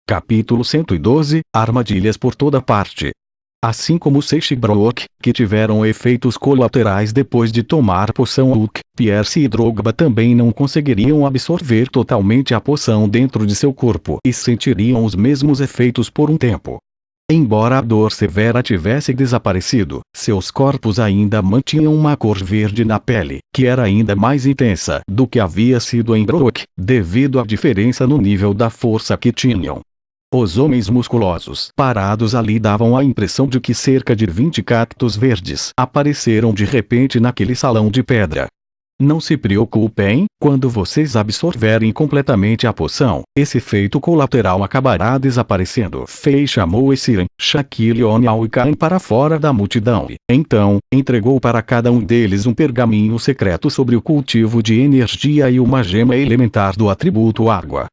Capítulo 112 – Armadilhas por toda parte. Assim como Seishi Brook, que tiveram efeitos colaterais depois de tomar poção Hulk, Pierce e Drogba também não conseguiriam absorver totalmente a poção dentro de seu corpo e sentiriam os mesmos efeitos por um tempo. Embora a dor severa tivesse desaparecido, seus corpos ainda mantinham uma cor verde na pele, que era ainda mais intensa do que havia sido em Brook, devido à diferença no nível da força que tinham. Os homens musculosos parados ali davam a impressão de que cerca de 20 cactos verdes apareceram de repente naquele salão de pedra. Não se preocupem, quando vocês absorverem completamente a poção, esse efeito colateral acabará desaparecendo. Fei chamou Esiren, Shaquille O'Neal e Kain para fora da multidão e, então, entregou para cada um deles um pergaminho secreto sobre o cultivo de energia e uma gema elementar do atributo água.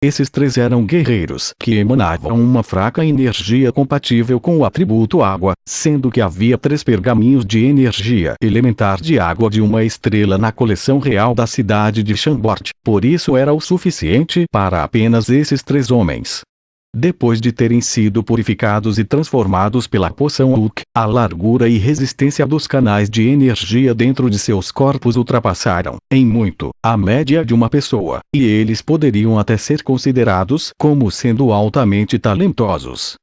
Esses três eram guerreiros que emanavam uma fraca energia compatível com o atributo água, sendo que havia 3 pergaminhos de energia elementar de água de uma estrela na coleção real da cidade de Chambord, por isso era o suficiente para apenas esses 3 homens. Depois de terem sido purificados e transformados pela poção Hulk, a largura e resistência dos canais de energia dentro de seus corpos ultrapassaram, em muito, a média de uma pessoa, e eles poderiam até ser considerados como sendo altamente talentosos.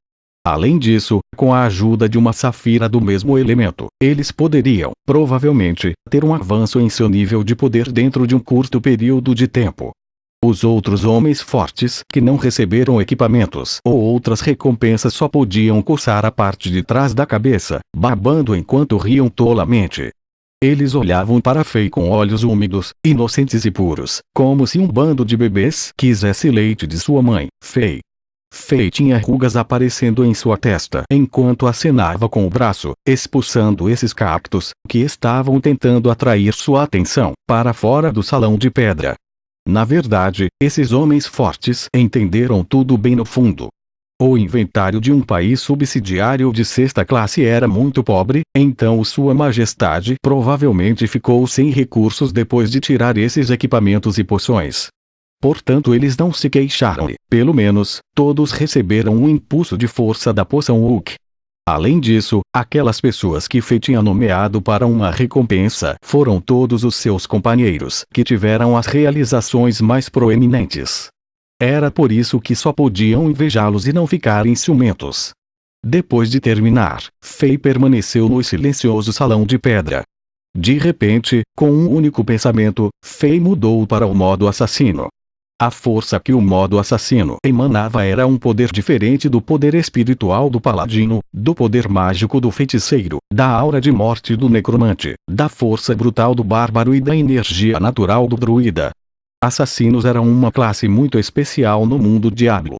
Além disso, com a ajuda de uma safira do mesmo elemento, eles poderiam, provavelmente, ter um avanço em seu nível de poder dentro de um curto período de tempo. Os outros homens fortes que não receberam equipamentos ou outras recompensas só podiam coçar a parte de trás da cabeça, babando enquanto riam tolamente. Eles olhavam para Fei com olhos úmidos, inocentes e puros, como se um bando de bebês quisesse leite de sua mãe, Fei. Fei tinha rugas aparecendo em sua testa enquanto acenava com o braço, expulsando esses cactos que estavam tentando atrair sua atenção para fora do salão de pedra. Na verdade, esses homens fortes entenderam tudo bem no fundo. O inventário de um país subsidiário de 6ª classe era muito pobre, então Sua Majestade provavelmente ficou sem recursos depois de tirar esses equipamentos e poções. Portanto, eles não se queixaram e, pelo menos, todos receberam um impulso de força da poção Hulk. Além disso, aquelas pessoas que Fei tinha nomeado para uma recompensa foram todos os seus companheiros que tiveram as realizações mais proeminentes. Era por isso que só podiam invejá-los e não ficarem ciumentos. Depois de terminar, Fei permaneceu no silencioso salão de pedra. De repente, com um único pensamento, Fei mudou para o modo assassino. A força que o modo assassino emanava era um poder diferente do poder espiritual do paladino, do poder mágico do feiticeiro, da aura de morte do necromante, da força brutal do bárbaro e da energia natural do druida. Assassinos eram uma classe muito especial no mundo Diablo.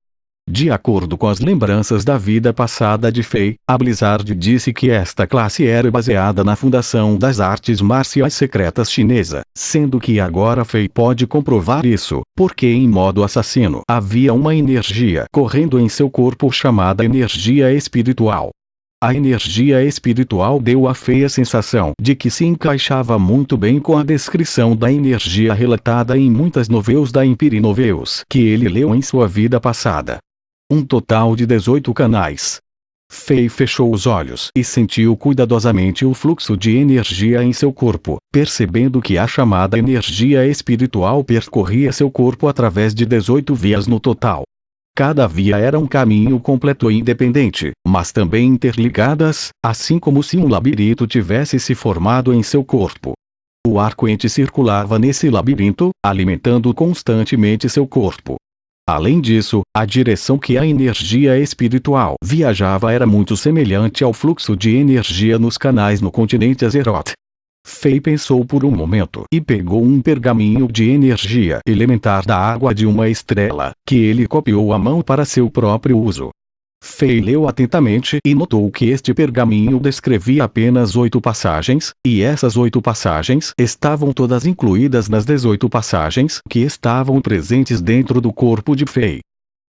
De acordo com as lembranças da vida passada de Fei, a Blizzard disse que esta classe era baseada na fundação das artes marciais secretas chinesa, sendo que agora Fei pode comprovar isso, porque em modo assassino havia uma energia correndo em seu corpo chamada energia espiritual. A energia espiritual deu a Fei a sensação de que se encaixava muito bem com a descrição da energia relatada em muitas novelas da Empire Novels que ele leu em sua vida passada. Um total de 18 canais. Fei fechou os olhos e sentiu cuidadosamente o fluxo de energia em seu corpo, percebendo que a chamada energia espiritual percorria seu corpo através de 18 vias no total. Cada via era um caminho completo e independente, mas também interligadas, assim como se um labirinto tivesse se formado em seu corpo. O arco-ente circulava nesse labirinto, alimentando constantemente seu corpo. Além disso, a direção que a energia espiritual viajava era muito semelhante ao fluxo de energia nos canais no continente Azeroth. Fei pensou por um momento e pegou um pergaminho de energia elementar da água de uma estrela, que ele copiou à mão para seu próprio uso. Fei leu atentamente e notou que este pergaminho descrevia apenas 8 passagens, e essas 8 passagens estavam todas incluídas nas 18 passagens que estavam presentes dentro do corpo de Fei.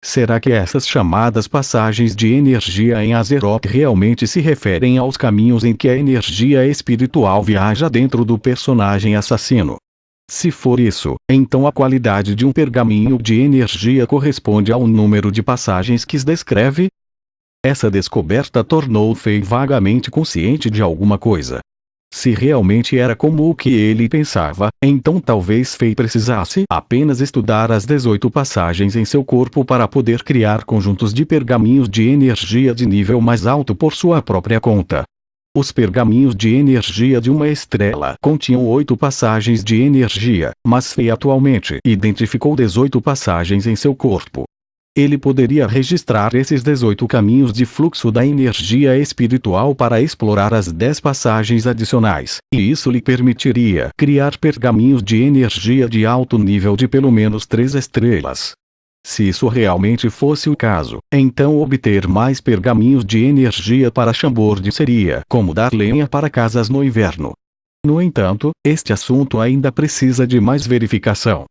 Será que essas chamadas passagens de energia em Azeroth realmente se referem aos caminhos em que a energia espiritual viaja dentro do personagem assassino? Se for isso, então a qualidade de um pergaminho de energia corresponde ao número de passagens que descreve? Essa descoberta tornou Fei vagamente consciente de alguma coisa. Se realmente era como o que ele pensava, então talvez Fei precisasse apenas estudar as 18 passagens em seu corpo para poder criar conjuntos de pergaminhos de energia de nível mais alto por sua própria conta. Os pergaminhos de energia de uma estrela continham 8 passagens de energia, mas Fei atualmente identificou 18 passagens em seu corpo. Ele poderia registrar esses 18 caminhos de fluxo da energia espiritual para explorar as 10 passagens adicionais, e isso lhe permitiria criar pergaminhos de energia de alto nível de pelo menos 3 estrelas. Se isso realmente fosse o caso, então obter mais pergaminhos de energia para Chambord seria como dar lenha para casas no inverno. No entanto, este assunto ainda precisa de mais verificação.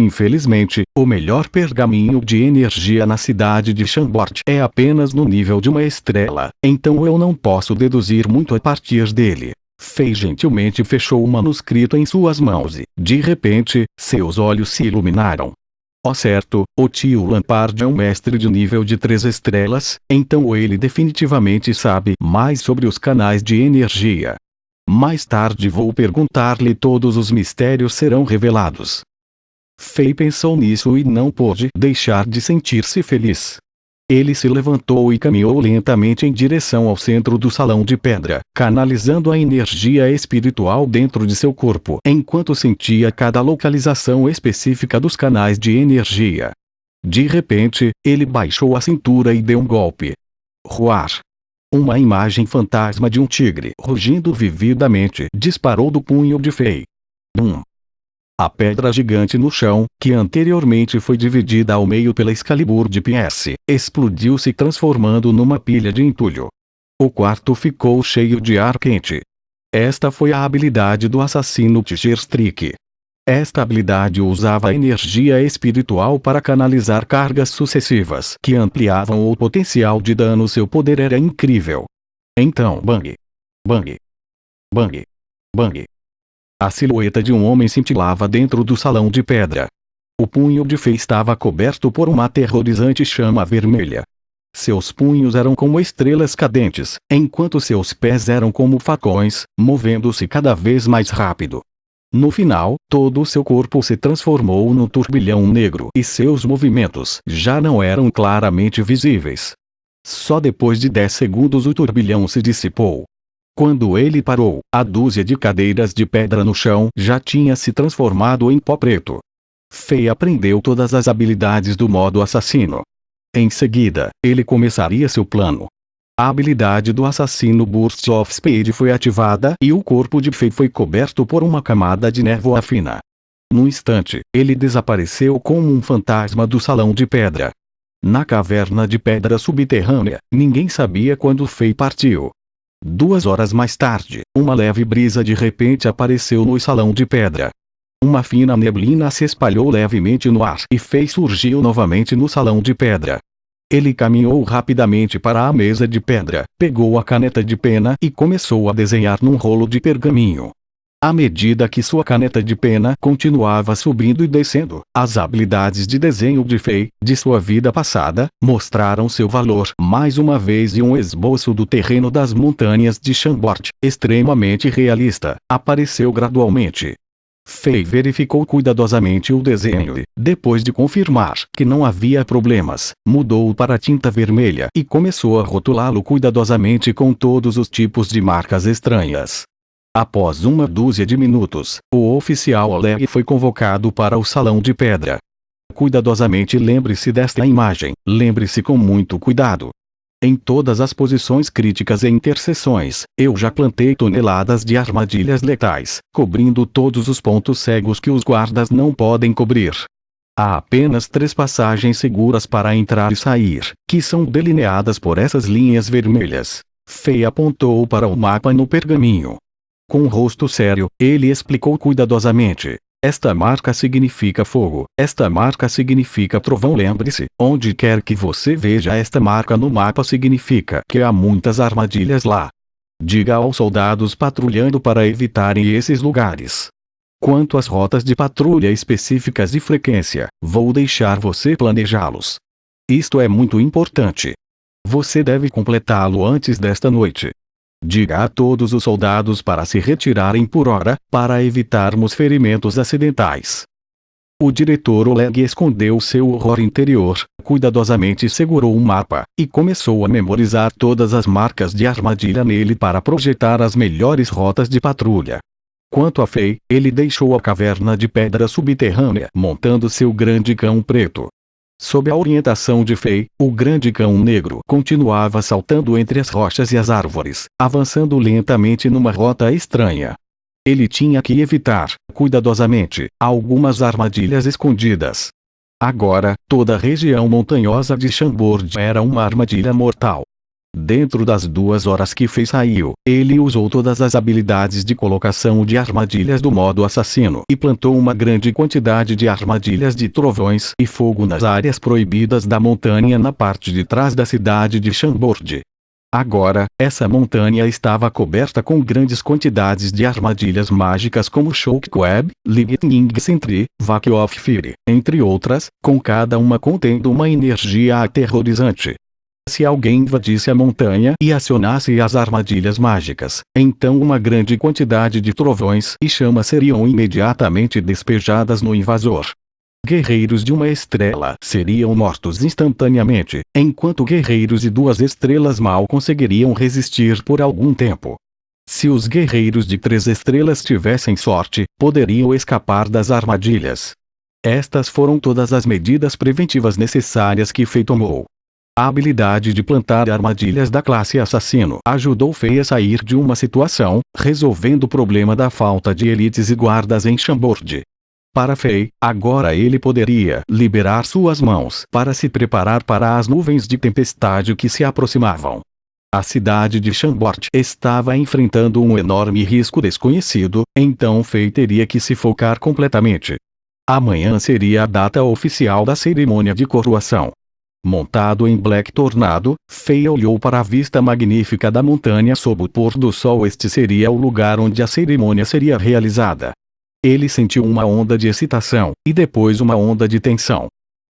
Infelizmente, o melhor pergaminho de energia na cidade de Chambord é apenas no nível de uma estrela, então eu não posso deduzir muito a partir dele. Fei gentilmente fechou o manuscrito em suas mãos e, de repente, seus olhos se iluminaram. Ó certo, o tio Lampard é um mestre de nível de 3 estrelas, então ele definitivamente sabe mais sobre os canais de energia. Mais tarde vou perguntar-lhe, todos os mistérios serão revelados. Fei pensou nisso e não pôde deixar de sentir-se feliz. Ele se levantou e caminhou lentamente em direção ao centro do salão de pedra, canalizando a energia espiritual dentro de seu corpo enquanto sentia cada localização específica dos canais de energia. De repente, ele baixou a cintura e deu um golpe. Ruar! Uma imagem fantasma de um tigre rugindo vividamente disparou do punho de Fei. A pedra gigante no chão, que anteriormente foi dividida ao meio pela Excalibur de PS, explodiu, se transformando numa pilha de entulho. O quarto ficou cheio de ar quente. Esta foi a habilidade do assassino Tigerstrik. Esta habilidade usava a energia espiritual para canalizar cargas sucessivas que ampliavam o potencial de dano. Seu poder era incrível. Então, bang! Bang! Bang! Bang! A silhueta de um homem cintilava dentro do salão de pedra. O punho de Fei estava coberto por uma aterrorizante chama vermelha. Seus punhos eram como estrelas cadentes, enquanto seus pés eram como facões, movendo-se cada vez mais rápido. No final, todo o seu corpo se transformou num turbilhão negro e seus movimentos já não eram claramente visíveis. Só depois de 10 segundos o turbilhão se dissipou. Quando ele parou, a dúzia de cadeiras de pedra no chão já tinha se transformado em pó preto. Fei aprendeu todas as habilidades do modo assassino. Em seguida, ele começaria seu plano. A habilidade do assassino Burst of Speed foi ativada e o corpo de Fei foi coberto por uma camada de névoa fina. No instante, ele desapareceu como um fantasma do salão de pedra. Na caverna de pedra subterrânea, ninguém sabia quando Fei partiu. 2 horas mais tarde, uma leve brisa de repente apareceu no salão de pedra. Uma fina neblina se espalhou levemente no ar e Fei surgiu novamente no salão de pedra. Ele caminhou rapidamente para a mesa de pedra, pegou a caneta de pena e começou a desenhar num rolo de pergaminho. À medida que sua caneta de pena continuava subindo e descendo, as habilidades de desenho de Fei, de sua vida passada, mostraram seu valor mais uma vez, e um esboço do terreno das montanhas de Chambord, extremamente realista, apareceu gradualmente. Fei verificou cuidadosamente o desenho e, depois de confirmar que não havia problemas, mudou-o para tinta vermelha e começou a rotulá-lo cuidadosamente com todos os tipos de marcas estranhas. Após uma dúzia de minutos, o oficial Oleg foi convocado para o salão de pedra. Cuidadosamente lembre-se desta imagem, lembre-se com muito cuidado. Em todas as posições críticas e interseções, eu já plantei toneladas de armadilhas letais, cobrindo todos os pontos cegos que os guardas não podem cobrir. Há apenas 3 passagens seguras para entrar e sair, que são delineadas por essas linhas vermelhas. Fei apontou para o mapa no pergaminho. Com um rosto sério, ele explicou cuidadosamente. Esta marca significa fogo, esta marca significa trovão. Lembre-se, onde quer que você veja esta marca no mapa significa que há muitas armadilhas lá. Diga aos soldados patrulhando para evitarem esses lugares. Quanto às rotas de patrulha específicas e frequência, vou deixar você planejá-los. Isto é muito importante. Você deve completá-lo antes desta noite. Diga a todos os soldados para se retirarem por hora, para evitarmos ferimentos acidentais. O diretor Oleg escondeu seu horror interior, cuidadosamente segurou um mapa, e começou a memorizar todas as marcas de armadilha nele para projetar as melhores rotas de patrulha. Quanto a Fei, ele deixou a caverna de pedra subterrânea montando seu grande cão preto. Sob a orientação de Fei, o grande cão negro continuava saltando entre as rochas e as árvores, avançando lentamente numa rota estranha. Ele tinha que evitar, cuidadosamente, algumas armadilhas escondidas. Agora, toda a região montanhosa de Chambord era uma armadilha mortal. Dentro das 2 horas que Fei saiu, ele usou todas as habilidades de colocação de armadilhas do modo assassino e plantou uma grande quantidade de armadilhas de trovões e fogo nas áreas proibidas da montanha na parte de trás da cidade de Chambord. Agora, essa montanha estava coberta com grandes quantidades de armadilhas mágicas como Shockweb, Lightning Sentry, Wake of Fire, entre outras, com cada uma contendo uma energia aterrorizante. Se alguém invadisse a montanha e acionasse as armadilhas mágicas, então uma grande quantidade de trovões e chamas seriam imediatamente despejadas no invasor. Guerreiros de uma estrela seriam mortos instantaneamente, enquanto guerreiros de 2 estrelas mal conseguiriam resistir por algum tempo. Se os guerreiros de 3 estrelas tivessem sorte, poderiam escapar das armadilhas. Estas foram todas as medidas preventivas necessárias que Fei tomou. A habilidade de plantar armadilhas da classe assassino ajudou Fei a sair de uma situação, resolvendo o problema da falta de elites e guardas em Chambord. Para Fei, agora ele poderia liberar suas mãos para se preparar para as nuvens de tempestade que se aproximavam. A cidade de Chambord estava enfrentando um enorme risco desconhecido, então Fei teria que se focar completamente. Amanhã seria a data oficial da cerimônia de coroação. Montado em Black Tornado, Fei olhou para a vista magnífica da montanha sob o pôr do sol. Este seria o lugar onde a cerimônia seria realizada. Ele sentiu uma onda de excitação, e depois uma onda de tensão.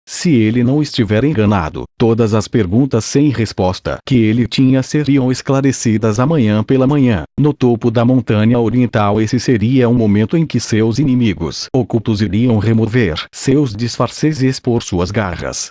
Se ele não estiver enganado, todas as perguntas sem resposta que ele tinha seriam esclarecidas amanhã pela manhã, no topo da montanha oriental. Esse seria o momento em que seus inimigos ocultos iriam remover seus disfarces e expor suas garras.